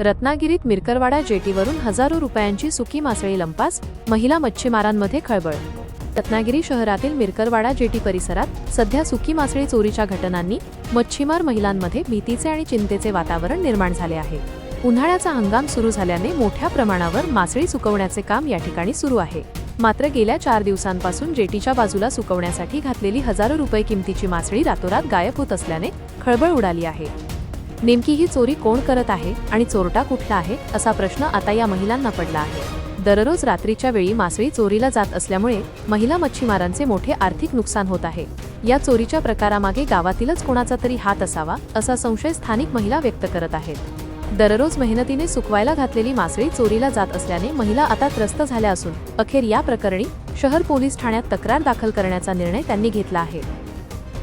रत्नागिरीत मिरकरवाडा जेटीवरून हजारो रुपयांची सुकी मासळी लंपास, महिला मच्छीमारांमध्ये खळबळ। रत्नागिरी शहरातील मिरकरवाडा जेटी परिसरात सध्या सुकी मासळी चोरीच्या घटनांनी मच्छीमार महिलांमध्ये भीतीचे आणि चिंतेचे वातावरण निर्माण झाले आहे। उन्हाळ्याचा हंगाम सुरू झाल्याने मोठ्या प्रमाणावर मासळी सुकवण्याचे काम या ठिकाणी सुरू आहे। मात्र गेल्या 4 दिवसांपासून जेटीच्या बाजूला सुकवण्यासाठी घातलेली हजारो रुपये किमतीची मासळी रातोरात गायब होत असल्याने खळबळ उडाली आहे। नेमकी ही चोरी कोण करत आहे आणि चोरटा कुठला आहे असा प्रश्न आता या महिलांना पडला आहे। दररोज रात्रीच्या वेळी मासळी चोरीला जात असल्यामुळे महिला मच्छीमारांचे मोठे आर्थिक नुकसान होत आहे। या चोरीच्या प्रकारामागे गावातीलच कोणाचा तरी हात असावा असा संशय स्थानिक महिला व्यक्त करत आहेत। दररोज मेहनतीने सुकवायला घातलेली मासळी चोरीला जात असल्याने महिला आता त्रस्त झाल्या असून अखेर या प्रकरणी शहर पोलीस ठाण्यात तक्रार दाखल करण्याचा निर्णय त्यांनी घेतला आहे।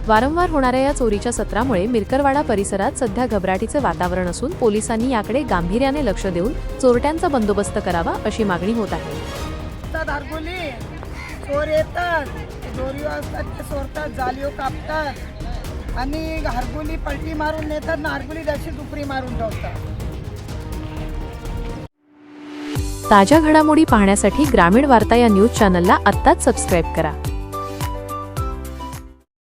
वारंवार होणाऱ्या या चोरीच्या सत्रामुळे मिरकरवाडा परिसरात सध्या घबराटीचे वातावरण असून पोलिसांनी याकडे गांभीर्याने लक्ष देऊन चोरट्यांचा बंदोबस्त करावा अशी मागणी होत आहे। चोर येतात, दोरी वाजतात, ते चोरतात, जालियो कापतात आणि हरगुली पलटी मारून नेतात ना, हरगुली दशी दुपरी मारून ठेवतात। ताज्या घडामोडी पाहण्यासाठी ग्रामीण वार्ता या न्यूज चॅनलला आत्ताच सबस्क्राईब करा।